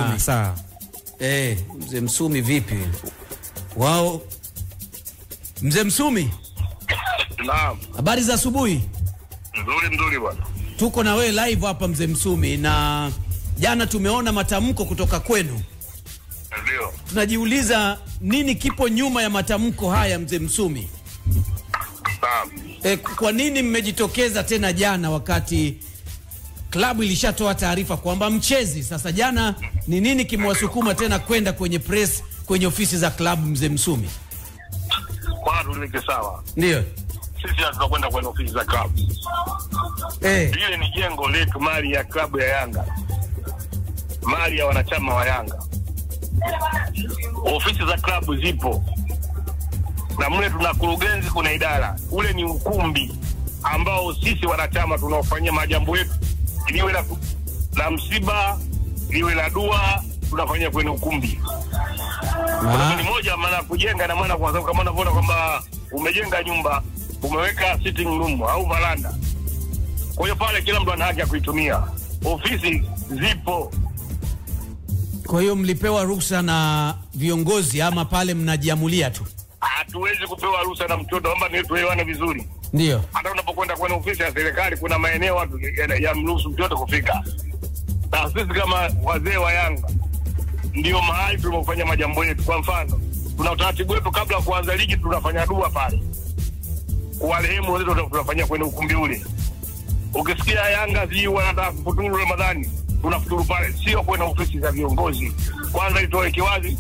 Msumi. Sawa. Mzee Msumi vipi? Wao Mzee Msumi. Naam. Habari za asubuhi. Nzuri bwana. Tuko na wewe live hapa Mzee Msumi, na jana tumeona matamko kutoka kwenu. Ndio. Tunajiuliza nini kipo nyuma ya matamko haya Mzee Msumi? Naam. Kwa nini mmejitokeza tena jana wakati klabu ilishatoa taarifa kwamba mchezi? Sasa jana ni nini kimewasukuma tena kwenda kwenye press, kwenye ofisi za klabu Mzee Msumi? Kwa tulike sawa. Ndio. Sisi tunakwenda kwenye ofisi za klabu. Ile ni jengo letu, mali ya klabu ya Yanga. Mali ya wanachama wa Yanga. Ofisi za klabu zipo. Na mle tuna kurugenzi, kuna idara. Ule ni ukumbi ambao sisi wanachama tunaofanyia majambo yetu. Liwe la msiba, liwe la dua, tunafanyia kwenye ukumbi. Ni moja maana kujenga, na maana kwa sababu kama unavyoona kwamba umejenga nyumba, umeweka sitting room au varanda. Kwa hiyo pale kila mtu ana haki ya kuitumia. Ofisi zipo. Kwa hiyo mlipewa ruhusa na viongozi ama pale mnajiamulia tu? Hatuwezi kupewa ruhusa na mtoto, naomba tuelewane vizuri. Ndio. Hata unapokwenda kwenye ofisi ya serikali kuna maeneo watu yamruhusu mtoto kufika. Na sisi kama wazee wa Yanga ndio mahali tunapofanya majambo yetu. Kwa mfano, tuna utaratibu wetu kabla kuanza ligi, tunafanya dua pale. Kuwarehemu wazee tunafanyia kwenye ukumbi ule. Ukisikia Yanga zi wanataka kufuturu Ramadhani, tunafuturu pale, sio kwenye ofisi za viongozi. Kwanza itoe kiwazi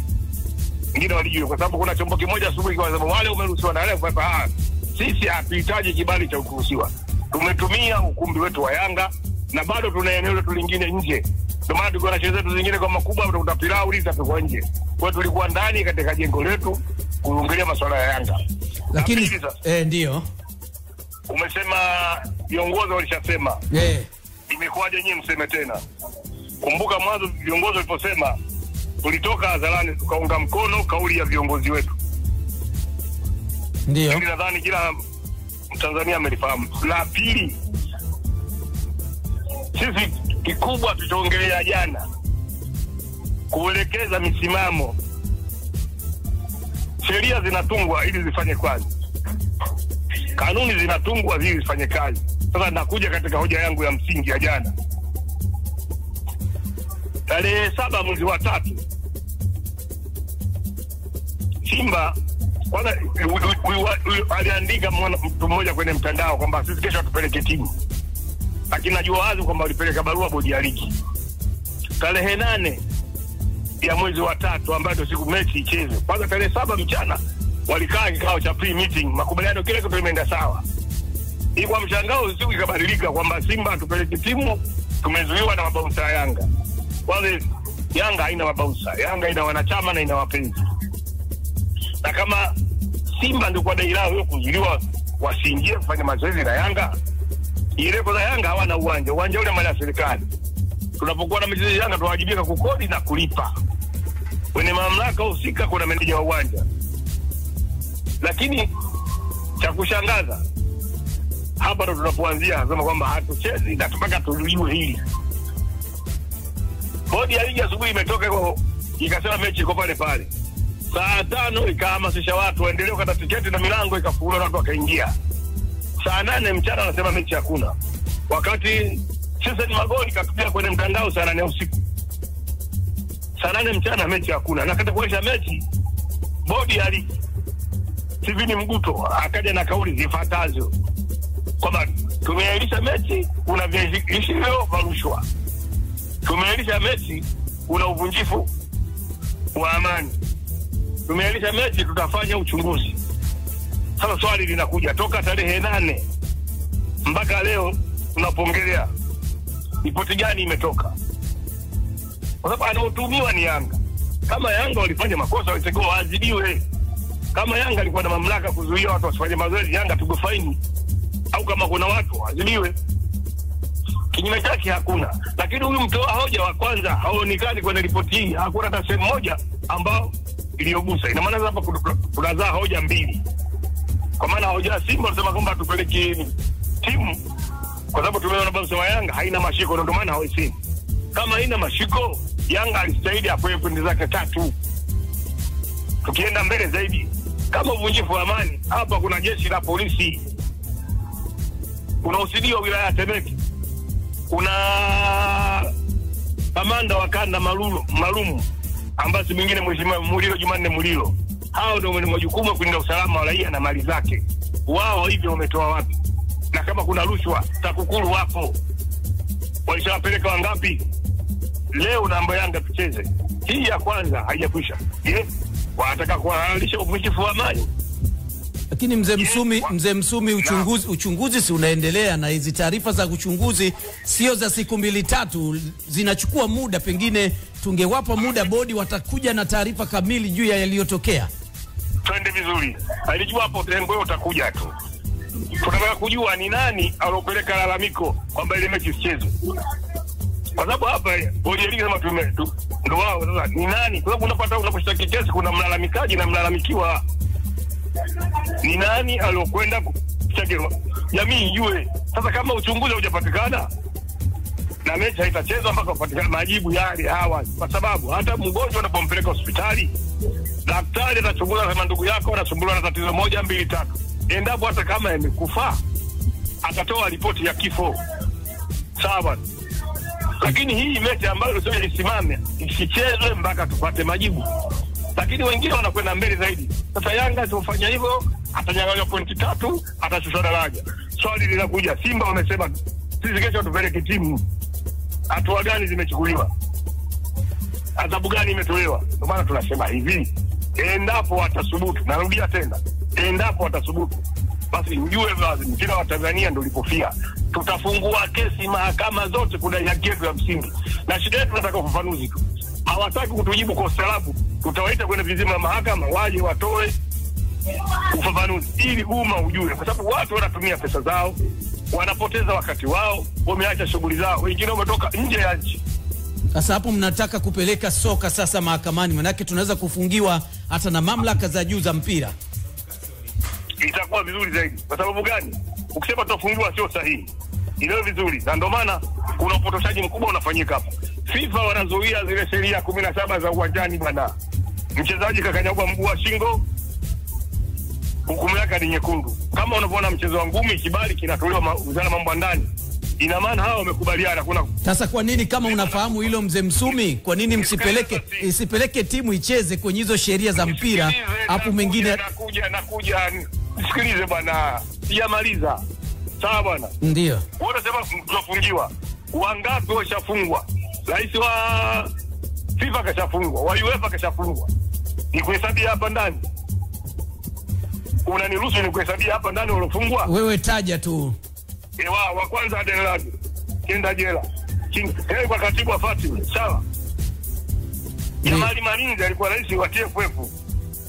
ngine walijue, kwa sababu kuna chombo kimoja asubuhi kwa sababu wale umeruhusiwa na leo hapa. Sisi hatuhitaji kibali cha kuruhusiwa. Tumetumia ukumbi wetu wa Yanga na bado tuna eneo letu lingine nje. Ndio maana tuko na sherehe zetu zingine kwa makubwa, tutakuta pilau lisa kwa nje. Kwa tulikuwa ndani katika jengo letu kuongelea masuala ya Yanga. Lakini ndio. Umesema viongozi walishasema. Imekuwaje nyinyi mseme tena? Kumbuka mwanzo viongozi waliposema tulitoka hadharani tukaunga mkono kauli ya viongozi wetu. Ndio. Mimi nadhani kila Mtanzania amelifahamu. La pili, sisi kikubwa tutaongelea jana kuelekeza misimamo. Sheria zinatungwa ili zifanye kazi. Kanuni zinatungwa ili zifanye kazi. Sasa nakuja katika hoja yangu ya msingi ya jana. Tarehe 7 mwezi wa 3 Simba kwanza aliandika mtu mmoja kwenye mtandao kwamba sisi kesho tupeleke timu. Lakini najua wazi kwamba walipeleka barua bodi ya ligi. Tarehe 8 ya mwezi wa 3 ambayo siku mechi ichezwe. Kwanza tarehe 7 mchana walikaa kikao cha pre-meeting, makubaliano kile kitu imeenda sawa. Hii kwa mshangao siku ikabadilika kwamba Simba tupeleke timu, tumezuiwa na mabounsa ya Yanga. Kwanza Yanga haina mabounsa, Yanga ina wanachama na ina wapenzi. Na kama Simba ndio kwa dai lao hiyo kuzuiliwa wasiingie kufanya mazoezi na Yanga, ile kwa Yanga hawana uwanja ule mali ya serikali. Tunapokuwa na michezo Yanga tunawajibika kukodi na kulipa. Kwenye mamlaka husika kuna meneja wa uwanja. Lakini cha kushangaza hapa ndo tunapoanzia nasema kwamba hatuchezi na mpaka tulijue hili. Bodi ya ligi asubuhi imetoka ikasema mechi iko pale pale. Saa 5 ikahamasisha watu waendelee kukata tiketi na milango ikafunguliwa na watu wakaingia. Saa 8 mchana wanasema mechi hakuna. Wakati sisi ni magoli katupia kwenye mtandao saa 8 usiku. Saa 8 mchana mechi hakuna. Na katika kuonyesha mechi bodi ya ligi Steven Mguto akaja na kauli zifuatazo kwamba tumeahirisha mechi, kuna viashirio vya rushwa. Tumeahirisha mechi, kuna uvunjifu wa amani. Tumeahirisha mechi, tutafanya uchunguzi. Sasa swali linakuja, toka tarehe 8 mpaka leo tunapoongelea ripoti gani imetoka? Kwa sababu anaotumiwa ni Yanga. Kama Yanga walifanya makosa walitakiwa waadhibiwe. Kama Yanga alikuwa na mamlaka kuzuia watu wasifanye mazoezi, Yanga tupigwe faini. Au kama kuna watu waadhibiwe. Kinyume chake hakuna. Lakini huyu mtoa hoja wa kwanza haonekani kwenye ripoti hii. Hakuna hata sehemu moja ambao iliyogusa. Ina maana hapa tunazaa hoja mbili. Kwa maana hoja ya Simba wanasema kwamba tupeleke timu kwa sababu tumeona basi wa Yanga haina mashiko, ndio maana hawezi. Kama haina mashiko Yanga alistahili apewe pointi zake 3. Tukienda mbele zaidi, kama uvunjifu wa amani, hapa kuna jeshi la polisi, kuna OCD wa wilaya ya Temeke, kuna kamanda wa kanda maalum ambaye mwingine Mheshimiwa Mulilo Jumanne Mulilo. Hao ndio wenye majukumu ya kulinda usalama wa raia na mali zake. Wao hivyo wametoa wapi? Na kama kuna rushwa, TAKUKURU wapo, walishawapeleka wangapi? Leo namba Yanga tucheze hii ya kwanza haijakwisha. Wanataka kuhalalisha uvunjifu wa amani. Lakini mzee Msumi, uchunguzi si unaendelea, na hizi taarifa za uchunguzi sio za siku 2-3, zinachukua muda. Pengine tungewapa muda bodi, watakuja na taarifa kamili juu ya yaliyotokea. Twende vizuri. Alijua hapo tengo utakuja tu. Tunataka kujua ni nani alopeleka lalamiko kwamba ile mechi isichezwe. Kwa sababu hapa bodi ya ligi kama ndio wao sasa ni nani? Kwa sababu unapata unaposhtaki kesi kuna mlalamikaji na mlalamikiwa. Ni nani alokwenda kuchagiwa? Jamii ijue. Sasa kama uchunguzi haujapatikana na mechi haitachezwa mpaka upatikane majibu yale hawa. Kwa sababu hata mgonjwa unapompeleka hospitali, daktari atachunguza kama ndugu yako anasumbuliwa na tatizo 1, 2, 3. Endapo hata kama amekufa, atatoa ripoti ya kifo. Sawa. Lakini hii mechi ambayo sio isimame, isichezwe mpaka tupate majibu. Lakini wengine wanakwenda mbele zaidi. Sasa Yanga atafanya hivyo, atanyang'anywa pointi 3, atashushwa daraja. Swali linakuja, Simba wamesema sisi kesho tupeleke timu. Hatua gani zimechukuliwa? Adhabu gani imetolewa? Ndio maana tunasema hivi, endapo watasubutu, narudia tena, endapo watasubutu, basi mjue wazi mpira wa Tanzania ndio ulipofia. Tutafungua kesi mahakama zote kudai haki yetu ya msingi. Na shida yetu tunataka ufafanuzi tu. Hawataki kutujibu kwa ustaarabu. Tutawaita kwenye vizima vya mahakama waje watoe ufafanuzi ili umma ujue, kwa sababu watu wanatumia pesa zao, wanapoteza wakati wao, wameacha shughuli zao, wengine wametoka nje ya nchi. Sasa hapo mnataka kupeleka soka sasa mahakamani, manake tunaweza kufungiwa hata na mamlaka za juu za mpira. Itakuwa vizuri zaidi. Kwa sababu gani? Ukisema tutafungiwa sio sahihi. Ile vizuri. Na ndio maana kuna upotoshaji mkubwa unafanyika hapa. FIFA wanazuia zile sheria 17 za uwanjani bwana. Mchezaji kakanyagwa mguu wa shingo, hukumu yake ni nyekundu. Kama unavyoona mchezo wa ngumi, kibali kinatolewa wizara mambo ndani. Ina maana hao wamekubaliana. Sasa kwa nini, kama unafahamu hilo mzee Msumi, kwa nini isipeleke timu icheze kwenye hizo sheria za mpira? Hapo mengine nakuja sikilize bwana, sijamaliza. Sawa bwana? Ndio. Wote sema tunafungiwa. Wangapi washafungwa? Rais wa FIFA kashafungwa, wa UEFA kashafungwa. Ni kuhesabia hapa ndani. Unaniruhusu ni kuhesabia hapa ndani walofungwa? Wewe taja tu. Wa kwanza Adeladi kenda jela. Kwa katibu wa Fatima, sawa? Jamali Malinzi alikuwa rais wa TFF.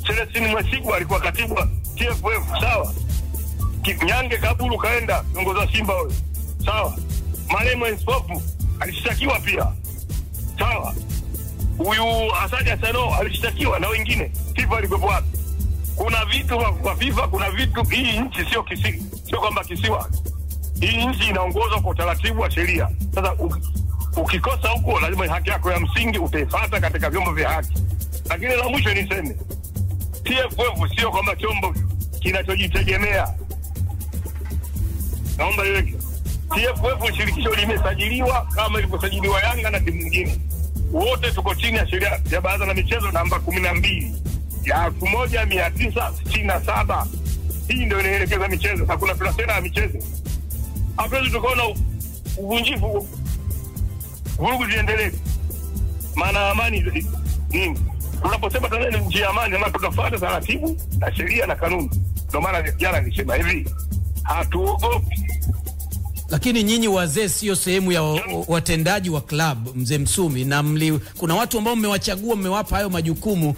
Celestine Mwesigu alikuwa katibu wa TFF, sawa? Nyange Kaburu kaenda kiongoza Simba wewe. Sawa? Malemo Espofu alishtakiwa pia. Sawa? Huyu Asadi Asano alishtakiwa na wengine. FIFA alikuwa wapi? Kuna vitu kwa FIFA, kuna vitu, hii nchi sio kwamba kisiwa. Hii nchi inaongozwa kwa utaratibu wa sheria. Sasa ukikosa huko lazima haki yako ya msingi utaifuata katika vyombo vya haki. Lakini la mwisho niseme, TFF sio kwamba chombo kinachojitegemea. Naomba iweke. TFF shirikisho limesajiliwa kama ilivyosajiliwa Yanga na timu nyingine. Wote tuko chini ya sheria ya Baraza la Michezo namba 12 ya 1967. Hii ndio inaelekeza michezo. Hakuna tunasema ya michezo. Hapezi tukaona uvunjifu, vurugu ziendelee. Maana amani nini? Tunaposema Tanzania ni nchi ya amani, na tunafuata taratibu na sheria na kanuni. Ndio maana jana nilisema hivi, hatuogopi. Lakini nyinyi wazee sio sehemu ya watendaji wa club mzee Msumi, na kuna watu ambao mmewachagua, mmewapa hayo majukumu.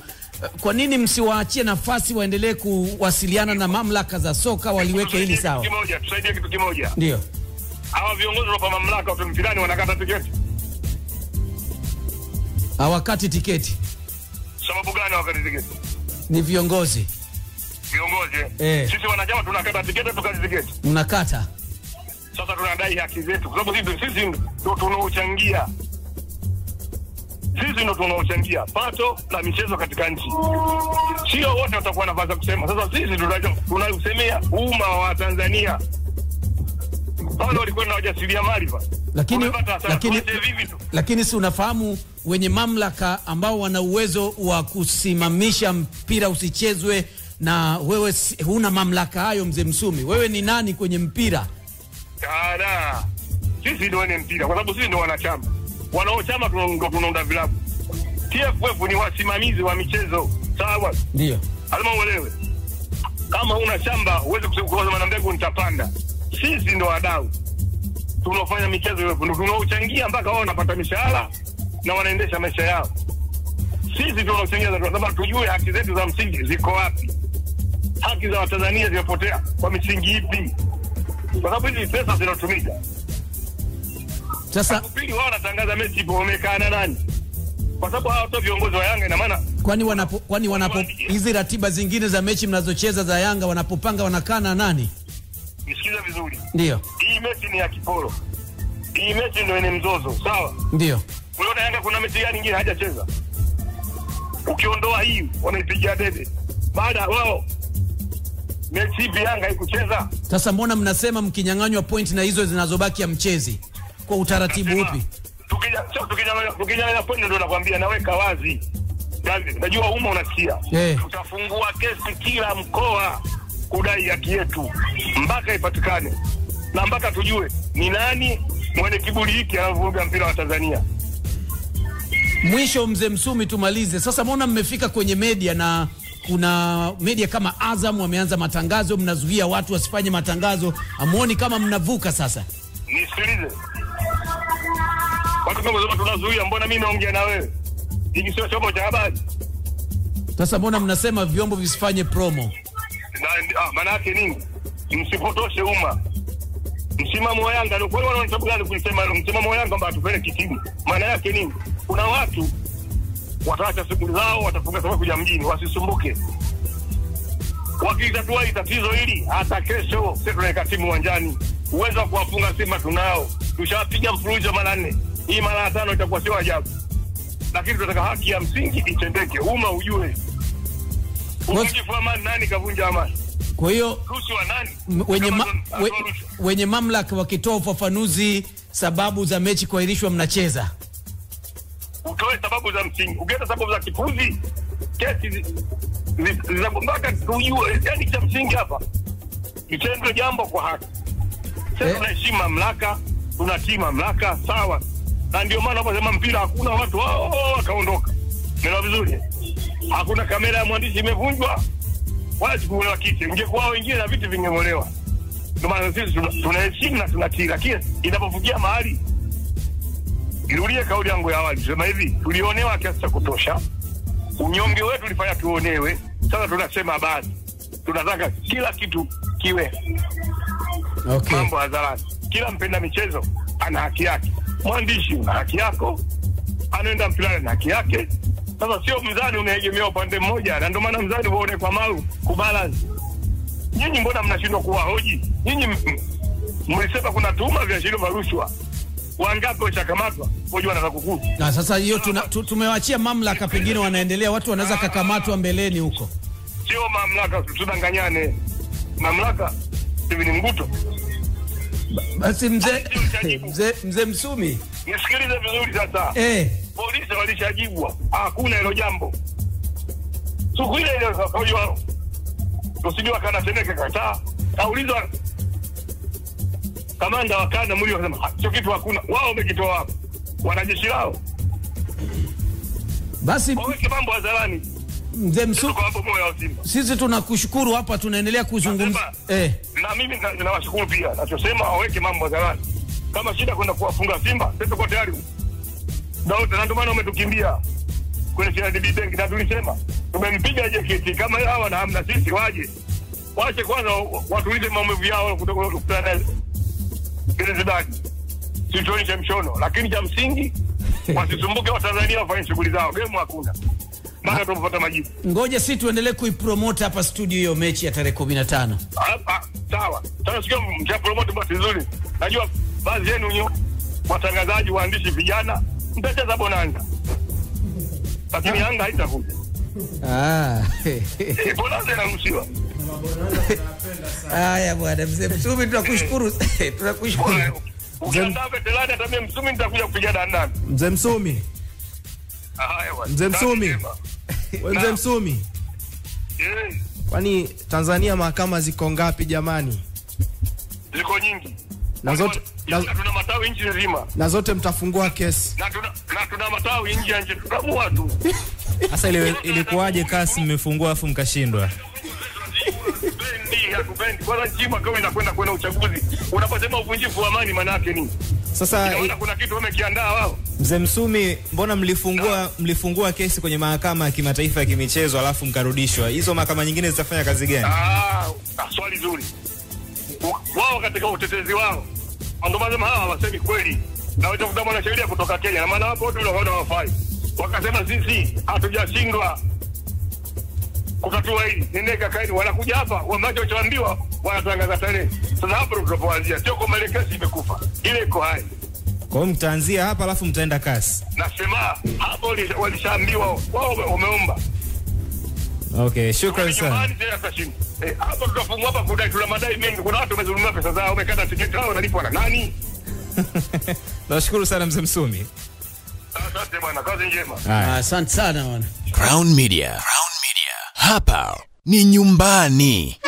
Kwa nini msiwaachie nafasi waendelee kuwasiliana na mamlaka za soka waliweke hili sawa? Tusaidie kitu kimoja. Ndio. Hawa viongozi wa mamlaka wa mpirani wanakata tiketi. Hawakati tiketi. Sababu gani hawakati tiketi? Ni viongozi. Sisi wanachama tunakata tiketi, tukati tiketi. Mnakata. Sasa tunadai haki zetu. Kwa sababu sisi ndio tunaochangia Sisi ndio tunaochangia pato la michezo katika nchi. Sio wote watakuwa na nafasi kusema. Sasa sisi tunausemea umma wa Tanzania. Wale walikuwa na wajasiriamali pa. Lakini si unafahamu wenye mamlaka ambao wana uwezo wa kusimamisha mpira usichezwe, na wewe huna mamlaka hayo, mzee Msumi. Wewe ni nani kwenye mpira? Sisi ndio wenye mpira kwa sababu sisi ndio wanachama. Wanaochama tunaunda vilabu. TFF ni wasimamizi wa michezo. Sawa? Ndio. Alama uelewe. Kama una shamba uweze kusema na mbegu nitapanda. Sisi ndio wadau. Tunafanya michezo hiyo, tunaochangia mpaka wao wanapata mishahara na wanaendesha maisha yao. Sisi tunachangia tunataka tujue haki zetu za msingi ziko wapi. Haki za Watanzania zimepotea kwa misingi ipi? Kwa sababu hizi pesa zinatumika. Sasa pili wao wanatangaza mechi ipo wamekaa na nani? Kwa sababu hao sio viongozi wa Yanga, ina maana kwani wanapo hizi ratiba zingine za mechi mnazocheza za Yanga wanapopanga wanakaa na nani? Nisikize vizuri. Ndio. Hii mechi ni ya kiporo. Hii mechi ndio ina mzozo, sawa? Ndio. Unaona Yanga kuna mechi gani nyingine hajacheza? Ukiondoa hii wanaipigia debe. Baada wao mechi ipi Yanga haikucheza? Sasa mbona mnasema mkinyang'anywa point na hizo zinazobaki ya mchezi? Kwa utaratibu upi? Tukija point ndio nakwambia naweka wazi. Najua umma unasikia. Tutafungua kesi kila mkoa kudai haki yetu mpaka ipatikane na mpaka tujue ni nani mwenye kiburi hiki anavuruga mpira wa Tanzania. Mwisho mzee Msumi tumalize. Sasa mbona mmefika kwenye media na kuna media kama Azam wameanza matangazo, mnazuia watu wasifanye matangazo, amuoni kama mnavuka sasa? Nisikilize. Watu kama tunazuia, mbona mimi naongea na wewe? Hiki sio chombo cha habari. Sasa mbona mnasema vyombo visifanye promo? Maana yake nini? Msipotoshe umma. Msimamo wa Yanga ndio kwa hiyo wanasababu gani kusema msimamo wa Yanga kwamba tupeleke timu. Maana yake nini? Kuna watu wataacha shughuli zao, watafunga sababu kuja mjini, wasisumbuke. Wakitatua tatizo hili hata kesho sisi tunaweka timu uwanjani. Uwezo wa kuwafunga Simba tunao. Tushapiga mfululizo mara 4. Hii mara 5 itakuwa sio ajabu. Lakini tunataka haki ya msingi itendeke. Umma ujue. Ukifu amani nani kavunja amani? Kwa hiyo rushwa nani? Wenye mamlaka wakitoa ufafanuzi sababu za mechi kuahirishwa mnacheza. Utoe sababu za msingi. Ugeta sababu za kipuzi. Kesi zinabondaka tujue yani cha msingi hapa. Itendwe jambo kwa haki. Sasa tunaheshimu mamlaka, tunatii mamlaka, sawa. Na ndio maana wanaposema mpira hakuna watu wakaondoka. Neno vizuri. Hakuna kamera ya mwandishi imevunjwa. Wala sikuolewa kiti. Ingekuwa wengine na vitu vingeolewa. Ndio maana sisi tunaheshimu na tunatii, lakini inapofikia mahali irudie kauli yangu ya awali. Sema hivi, tulionewa kiasi cha kutosha. Unyonge wetu ulifanya tuonewe. Sasa tunasema basi. Tunataka kila kitu kiwe. Okay. Mambo hadharani. Kila mpenda michezo ana haki yake. Mwandishi una haki yako. Anaenda mpira na haki yake. Sasa sio mzani unaegemea upande mmoja, na ndio maana mzani uone kwa mau kubalance. Nyinyi mbona mnashindwa kuwahoji? Nyinyi mlisema kuna tuhuma vya shirika la rushwa. Wangapi washakamatwa? Hoji wanataka kukuta. Na sasa hiyo tumewaachia mamlaka, pengine wanaendelea, watu wanaweza kakamatwa mbeleni huko. Sio mamlaka, tudanganyane. Mamlaka hivi ni mguto. Basi mzee Msumi, nisikilize vizuri sasa. Polisi walishajibwa. Hakuna hilo jambo. Siku ile kwa hiyo usijua kana Seneke kataa. Kaulizwa kamanda wa kanda mlio wasema sio kitu hakuna. Wao wamekitoa hapo. Wanajeshi lao. Basi waweke mambo hadharani. Mzee Msumi, sisi tunakushukuru hapa, tunaendelea kuzungumza. Na mimi ninawashukuru pia. Nachosema waweke mambo hadharani. Kama shida kwenda kuwafunga Simba, sisi tuko tayari. Ndio maana umetukimbia kwenye CRDB Bank, na tulisema tumempiga JKT kama hawa na hamna sisi waje. Waache kwanza watulize maumivu yao kutoka kukutana gerezani. Sisi mshono, lakini cha msingi wasisumbuke Watanzania wafanye shughuli zao. Game hakuna. Mpaka tupata majibu. Ngoja sisi tuendelee kuipromote hapa studio hiyo mechi ya tarehe 15. Sawa. Sasa sikia mtapromote basi nzuri. Najua baadhi yenu watangazaji, waandishi vijana mtacheza bonanza. lakini Yanga haitakuja. Bonanza inaruhusiwa. Haya bwana Mzee Msumi, tunakushukuru. Tunakushukuru. Ukiandaa veterani hata mimi Msumi nitakuja kupiga dandani. Mzee Msumi. Haya bwana. Mzee Msumi. Wewe Mzee Msumi. Kwani Tanzania mahakama ziko ngapi jamani? Ziko nyingi. Na zote tuna matawi nchi nzima. Na zote mtafungua kesi. Na tuna matawi nje ya nchi, tukamua tu. Sasa ilikuwaje kasi mmefungua afu mkashindwa? Bendi kwa nchima kama inakwenda kwenye uchaguzi. Unaposema uvunjifu wa amani maana yake nini? Sasa kuna kitu wamekiandaa wao. Mzee Msumi, mbona mlifungua kesi kwenye mahakama ya kimataifa ya kimichezo alafu mkarudishwa? Hizo mahakama nyingine zitafanya kazi gani? Swali zuri. Wao katika utetezi wao ndio maana hawa wasemi kweli. Na wao kama wanasheria kutoka Kenya na maana hapo wote wanaona wafai. Wakasema sisi hatujashindwa kutatua hili. Nendeka kaini wanakuja hapa wanachoambiwa wanatangaza tarehe. Sasa hapo tunapoanzia sio kwa kesi imekufa. Ile iko hai. Kwa hiyo mtaanzia hapa alafu mtaenda kasi. Nasema hapo walishaambiwa wao wameomba. Okay, shukrani sana. Hapo tutafungwa hapa kudai, tuna madai mengi. Kuna watu wamezulumiwa pesa zao, wamekata tiketi zao wanalipwa na nani? Nashukuru sana Mzee Msumi. Asante bwana, kazi njema. Asante sana bwana. Crown Media. Hapa ni nyumbani.